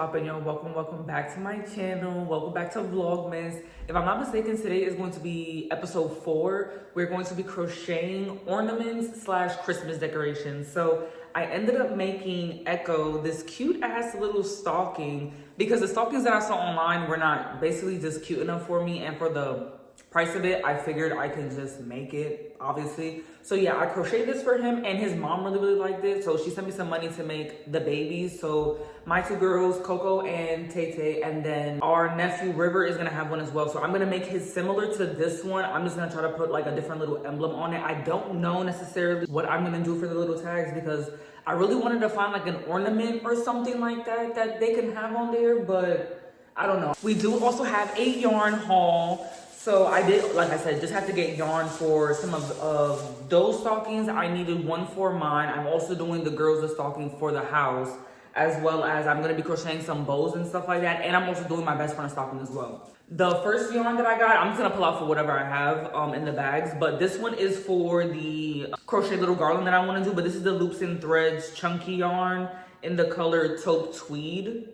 poppin', yo? Welcome back to my channel. Welcome back to Vlogmas. If I'm not mistaken, today is going to be episode 4. We're going to be crocheting ornaments / Christmas decorations. So I ended up making Echo this cute ass little stocking because the stockings that I saw online were not basically just cute enough for me, and for the price of it, I figured I can just make it, obviously. So yeah, I crocheted this for him, and his mom really liked it, so she sent me some money to make the babies. So my 2 girls, Coco and Tay, and then our nephew River is gonna have one as well. So I'm gonna make his similar to this one. I'm just gonna try to put like a different little emblem on it. I don't know necessarily what I'm gonna do for the little tags because I really wanted to find like an ornament or something like that that they can have on there, but I don't know. We do also have a yarn haul. So I did, like I said, just have to get yarn for some of those stockings. I needed one for mine. I'm also doing the girls' stocking for the house, as well as I'm going to be crocheting some bows and stuff like that. And I'm also doing my best friend stocking as well. The first yarn that I got, I'm just going to pull out for whatever I have in the bags. But this one is for the crochet little garland that I want to do. But this is the Loops and Threads chunky yarn in the color taupe tweed.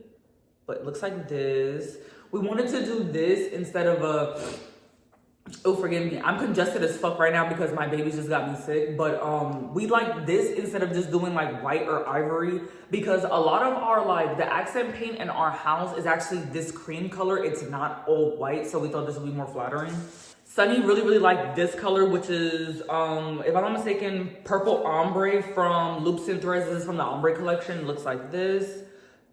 But it looks like this. We wanted to do this instead of a... Oh, forgive me. I'm congested as fuck right now because my babies just got me sick. But we like this instead of just doing like white or ivory, because a lot of our like the accent paint in our house is actually this cream color. It's not all white, so we thought this would be more flattering. Sunny really liked this color, which is if I'm not mistaken, purple ombre from Loops and Threads. This is from the ombre collection. It looks like this.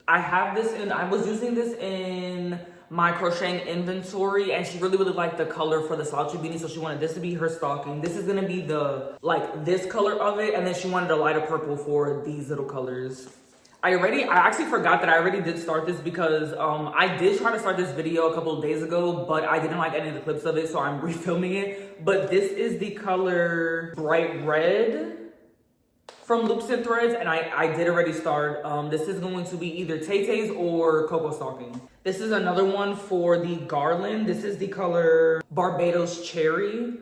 I have this in, I was using this in my crocheting inventory, and she really liked the color for the slouchy beanie, so she wanted this to be her stocking. This is gonna be the like this color of it, and then she wanted a lighter purple for these little colors. I actually forgot that I already did start this because I did try to start this video a couple of days ago, but I didn't like any of the clips of it, so I'm refilming it. But this is the color Bright Red from Loops and Threads, and I did already start. This is going to be either Tay-Tay's or Coco stocking. This is another one for the garland. This is the color Barbados Cherry.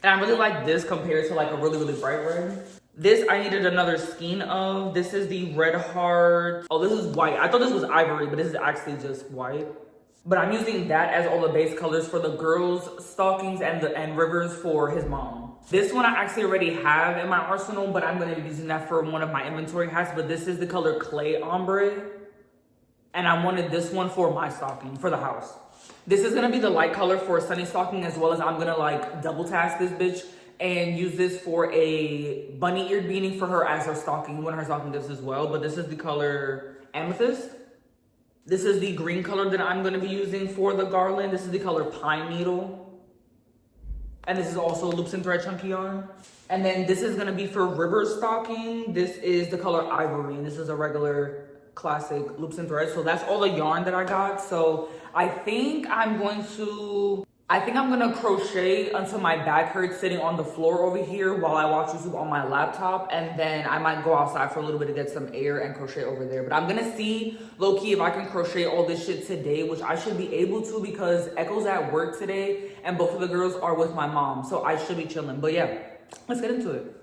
And I really like this compared to like a really bright red. This I needed another skein of. This is the Red Heart. Oh, this is white. I thought this was ivory, but this is actually just white. But I'm using that as all the base colors for the girls' stockings and Rivers for his mom. This one I actually already have in my arsenal, but I'm gonna be using that for one of my inventory hats. But this is the color Clay Ombre. And I wanted this one for my stocking, for the house. This is gonna be the light color for Sunny stocking, as well as I'm gonna like double task this bitch and use this for a bunny eared beanie for her as her stocking, when her stocking does as well. But this is the color Amethyst. This is the green color that I'm gonna be using for the garland. This is the color Pine Needle. And this is also Loops and Thread chunky yarn. And then this is gonna be for River's stocking. This is the color Ivory, and this is a regular classic Loops and Threads. So that's all the yarn that I got. So I think I'm gonna crochet until my back hurts sitting on the floor over here while I watch YouTube on my laptop, and then I might go outside for a little bit to get some air and crochet over there. But I'm gonna see low-key if I can crochet all this shit today, which I should be able to because Echo's at work today and both of the girls are with my mom, so I should be chilling. But yeah, let's get into it.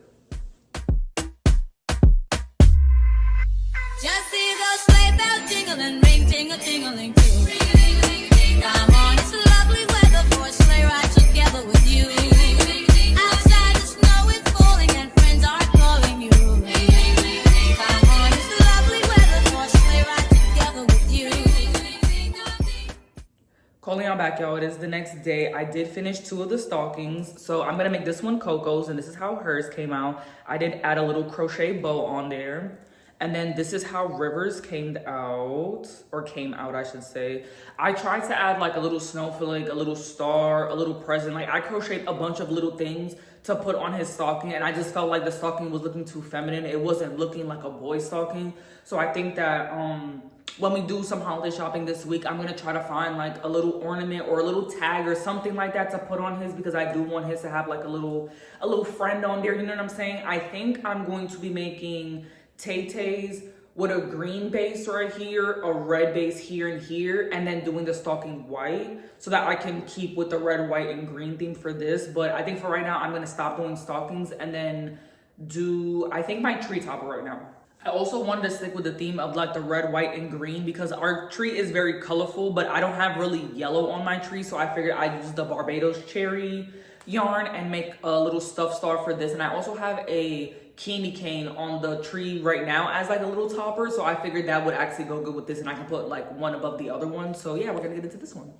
Just see those sleigh bells jingle and ring, ting-a-ting-a-ling, ting. Come on, it's lovely weather for a sleigh ride together with you. Outside the snow is falling and friends are calling you. Come on, it's lovely weather for a sleigh ride together with you. Calling y'all back, y'all. It is the next day. I did finish 2 of the stockings, so I'm gonna make this one Coco's, and this is how hers came out. I did add a little crochet bow on there. And then this is how Rivers came out, I should say. I tried to add like a little snowflake, a little star, a little present. Like I crocheted a bunch of little things to put on his stocking, and I just felt like the stocking was looking too feminine. It wasn't looking like a boy stocking. So I think that when we do some holiday shopping this week, I'm gonna try to find like a little ornament or a little tag or something like that to put on his, because I do want his to have like a little friend on there, you know what I'm saying? I think I'm going to be making Tay-Tay's with a green base right here, a red base here and here, and then doing the stocking white so that I can keep with the red, white, and green theme for this. But I think for right now, I'm gonna stop doing stockings and then do, I think, my tree topper right now. I also wanted to stick with the theme of like the red, white, and green because our tree is very colorful, but I don't have really yellow on my tree. So I figured I'd use the Barbados cherry yarn and make a little stuffed star for this. And I also have a candy cane on the tree right now as like a little topper. So I figured that would actually go good with this and I can put like one above the other one. So yeah, we're gonna get into this one.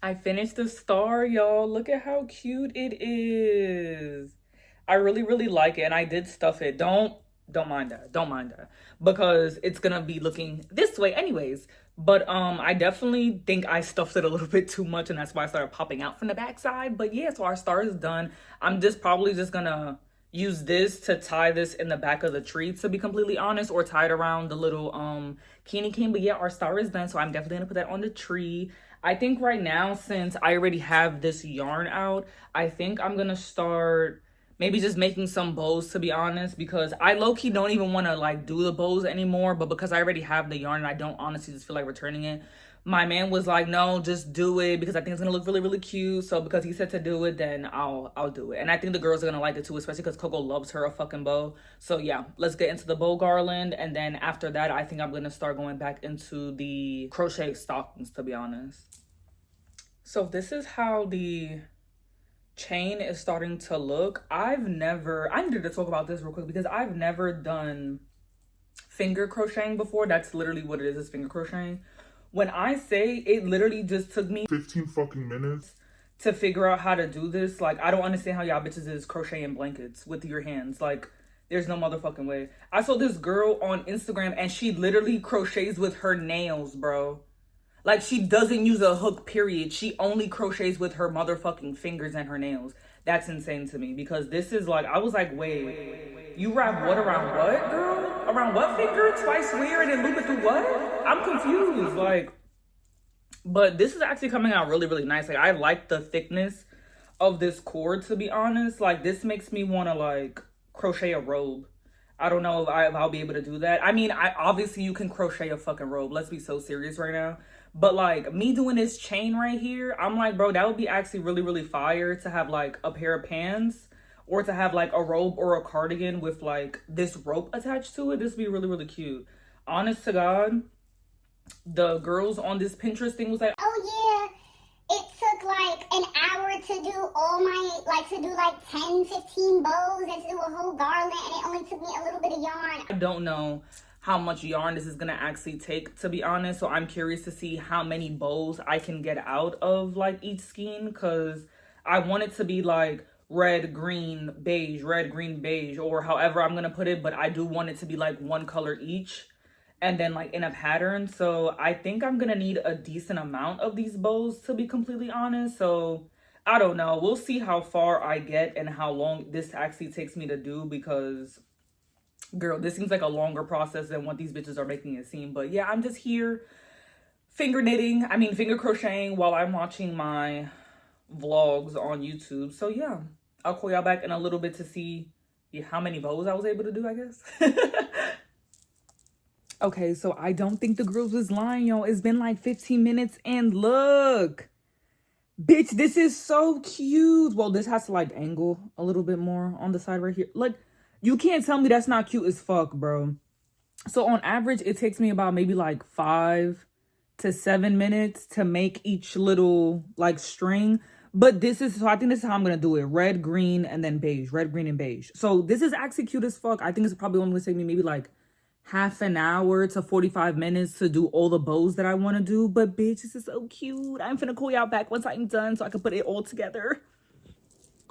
I finished the star, y'all. Look at how cute it is. I really like it, and I did stuff it. Don't mind that. Don't mind that because it's gonna be looking this way anyways. But I definitely think I stuffed it a little bit too much, and that's why I started popping out from the backside. But yeah, so our star is done. I'm just probably just gonna use this to tie this in the back of the tree, to be completely honest, or tie it around the little candy cane. But yeah, our star is done, so I'm definitely gonna put that on the tree. I think right now, since I already have this yarn out, I think I'm gonna start maybe just making some bows, to be honest, because I low-key don't even want to like do the bows anymore, but because I already have the yarn and I don't honestly just feel like returning it, my man was like, no, just do it because I think it's gonna look really cute. So because he said to do it, then I'll do it. And I think the girls are gonna like it too, especially because Coco loves her a fucking bow. So yeah, let's get into the bow garland, and then after that I think I'm gonna start going back into the crochet stockings, to be honest. So this is how the chain is starting to look. I needed to talk about this real quick because I've never done finger crocheting before. That's literally what it is finger crocheting. When I say it literally just took me 15 fucking minutes to figure out how to do this. Like, I don't understand how y'all bitches is crocheting blankets with your hands. Like, there's no motherfucking way. I saw this girl on Instagram and she literally crochets with her nails, bro. Like, she doesn't use a hook, period. She only crochets with her motherfucking fingers and her nails. That's insane to me because this is like, I was like, wait, you wrap what around what, girl? Around what finger? Twice where and then loop it through what? I'm confused, like, but this is actually coming out really nice. Like, I like the thickness of this cord, to be honest. Like, this makes me want to like crochet a robe. I don't know if I'll be able to do that. I mean, obviously you can crochet a fucking robe. Let's be so serious right now. But like me doing this chain right here, I'm like, bro, that would be actually really fire to have like a pair of pants or to have like a robe or a cardigan with like this rope attached to it. This would be really cute. Honest to God, the girls on this Pinterest thing was like, oh yeah, it took like an hour to do all my, like to do like 10, 15 bows and to do a whole garland, and it only took me a little bit of yarn. I don't know how much yarn this is gonna actually take, to be honest, so I'm curious to see how many bows I can get out of like each skein, because I want it to be like red, green, beige, red, green, beige, or however I'm gonna put it, but I do want it to be like one color each and then like in a pattern. So I think I'm gonna need a decent amount of these bows, to be completely honest. So I don't know, we'll see how far I get and how long this actually takes me to do, because girl, this seems like a longer process than what these bitches are making it seem. But yeah, I'm just here finger crocheting while I'm watching my vlogs on YouTube. So yeah, I'll call y'all back in a little bit to see how many bows I was able to do, I guess. Okay, so I don't think the girls was lying, y'all. It's been like 15 minutes and look. Bitch, this is so cute. Well, this has to like angle a little bit more on the side right here. Like, you can't tell me that's not cute as fuck, bro. So on average, it takes me about maybe like 5 to 7 minutes to make each little like string. But this is, so I think this is how I'm going to do it. Red, green, and then beige. Red, green, and beige. So this is actually cute as fuck. I think it's probably only going to take me maybe like half an hour to 45 minutes to do all the bows that I want to do. But bitch, this is so cute. I'm finna call y'all back once I'm done so I can put it all together.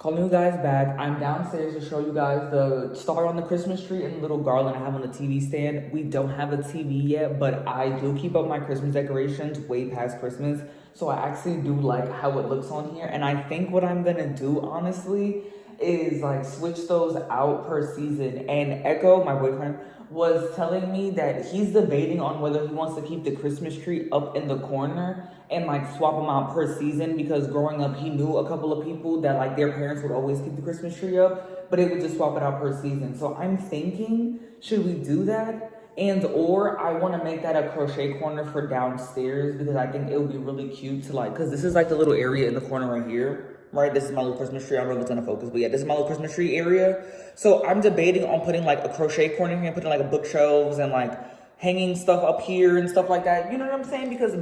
Calling you guys back. I'm downstairs to show you guys the star on the Christmas tree and the little garland I have on the TV stand. We don't have a TV yet, but I do keep up my Christmas decorations way past Christmas. So I actually do like how it looks on here. And I think what I'm gonna do, honestly, is like switch those out per season. And Echo, my boyfriend, was telling me that he's debating on whether he wants to keep the Christmas tree up in the corner and like swap them out per season, because growing up he knew a couple of people that like their parents would always keep the Christmas tree up, but they would just swap it out per season. So I'm thinking, should we do that? And or I want to make that a crochet corner for downstairs, because I think it would be really cute to like, because this is like the little area in the corner right here, right? This is my little Christmas tree. I don't know if it's gonna focus, but yeah, this is my little Christmas tree area. So I'm debating on putting like a crochet corner here, putting like a bookshelves and like hanging stuff up here and stuff like that. You know what I'm saying? Because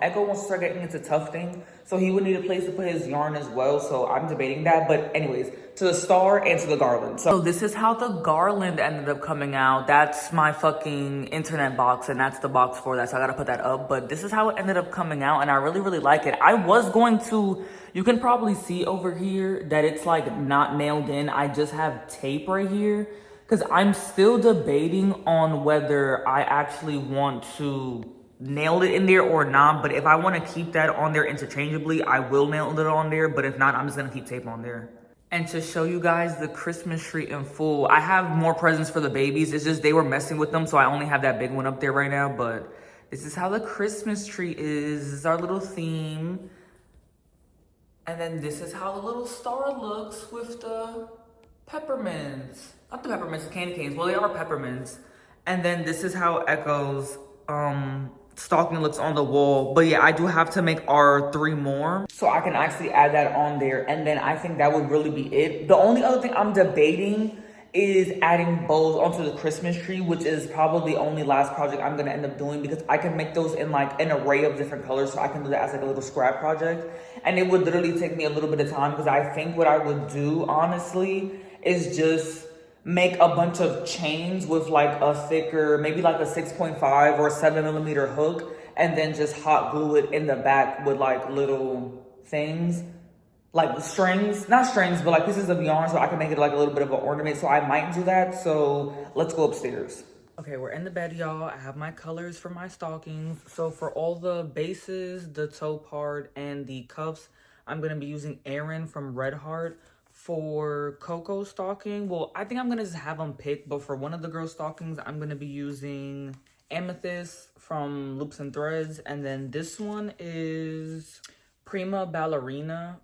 Echo wants to start getting into tufting, so he would need a place to put his yarn as well. So I'm debating that. But anyways, to the star and to the garland. So this is how the garland ended up coming out. That's my fucking internet box, and that's the box for that. So I gotta put that up. But this is how it ended up coming out, and I really, really like it. I was going to, you can probably see over here that it's like not nailed in. I just have tape right here, because I'm still debating on whether I actually want to nail it in there or not. But if I want to keep that on there interchangeably, I will nail it on there. But if not, I'm just going to keep tape on there. And to show you guys the Christmas tree in full, I have more presents for the babies. It's just they were messing with them, so I only have that big one up there right now. But this is how the Christmas tree is. This is our little theme. And then this is how the little star looks with the peppermints. Not the peppermints, the candy canes. Well, they are peppermints. And then this is how Echo's stocking looks on the wall. But yeah, I do have to make our 3 more, so I can actually add that on there. And then I think that would really be it. The only other thing I'm debating is adding bows onto the Christmas tree, which is probably the only last project I'm gonna end up doing, because I can make those in like an array of different colors. So I can do that as like a little scrap project. And it would literally take me a little bit of time, because I think what I would do, honestly, is just make a bunch of chains with like a thicker, maybe like a 6.5 or 7mm hook, and then just hot glue it in the back with like little things, like strings, not strings, but like pieces of yarn, so I can make it like a little bit of an ornament. So I might do that. So let's go upstairs. Okay, we're in the bed, y'all. I have my colors for my stockings. So for all the bases, the toe part, and the cuffs, I'm gonna be using Aaron from Red Heart. For Coco stocking, well, I think I'm gonna just have them pick, but for one of the girls' stockings, I'm gonna be using Amethyst from Loops and Threads, and then this one is Prima Ballerina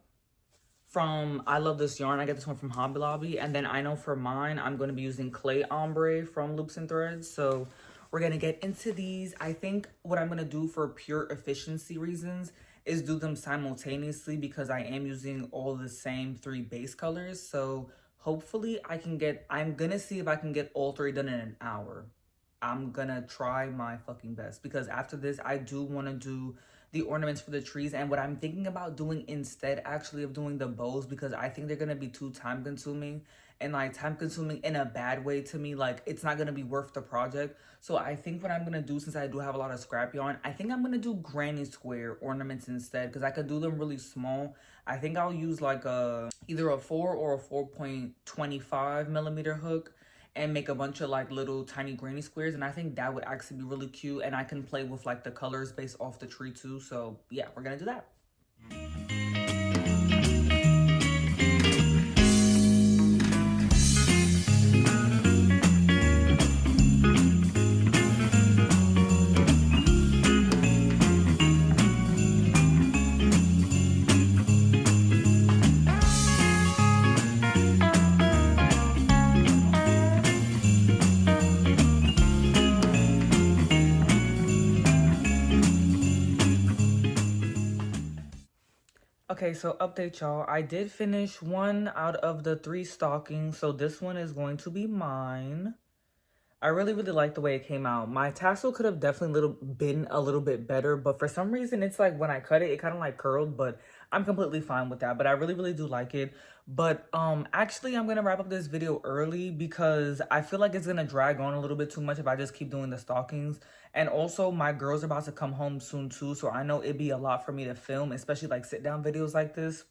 from I Love This Yarn. I get this one from Hobby Lobby. And then I know for mine, I'm going to be using Clay Ombre from Loops and Threads. So we're going to get into these. I think what I'm going to do for pure efficiency reasons is do them simultaneously, because I am using all the same 3 base colors. So hopefully I'm going to see if I can get all 3 done in an hour. I'm going to try my fucking best, because after this, I do want to do the ornaments for the trees. And what I'm thinking about doing instead actually of doing the bows, because I think they're going to be too time consuming, and like time consuming in a bad way to me. Like it's not going to be worth the project. So I think what I'm going to do, since I do have a lot of scrap yarn, I think I'm going to do granny square ornaments instead, because I could do them really small. I think I'll use like either a 4 or a 4.25mm hook and make a bunch of like little tiny granny squares. And I think that would actually be really cute. And I can play with like the colors based off the tree too. So yeah, we're gonna do that. Okay, so update y'all. I did finish 1 out of the 3 stockings, so this one is going to be mine. I really, really like the way it came out. My tassel could have definitely been a little bit better, but for some reason, it's like when I cut it, it kind of like curled, but I'm completely fine with that. But I really, really do like it. But actually, I'm going to wrap up this video early, because I feel like it's going to drag on a little bit too much if I just keep doing the stockings. And also, my girls are about to come home soon too, so I know it'd be a lot for me to film, especially like sit-down videos like this.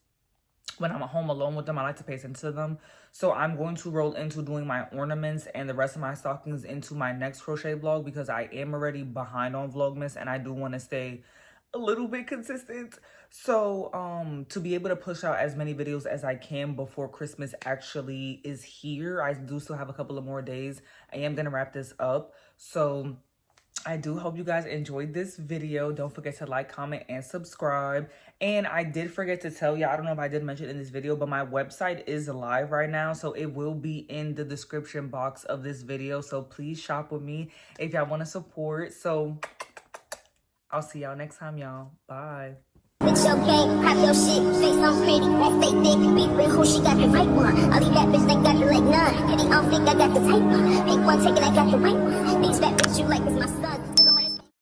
when I'm at home alone with them, I like to pay attention to them. So I'm going to roll into doing my ornaments and the rest of my stockings into my next crochet vlog, because I am already behind on Vlogmas and I do want to stay a little bit consistent. So to be able to push out as many videos as I can before Christmas actually is here. I do still have a couple of more days. I am going to wrap this up. So I do hope you guys enjoyed this video. Don't forget to like, comment, and subscribe. And I did forget to tell you, I don't know if I did mention in this video, but my website is live right now. So it will be in the description box of this video. So please shop with me if y'all want to support. So I'll see y'all next time, y'all. Bye. Bitch, okay, pop your shit, say something pretty, let's stay thick, beef with who she got the right one. All these bad bitches, they got the like none, petty on flick, I got the type one. Pick one, take it, I got the right one. These bad bitches, you like is my son.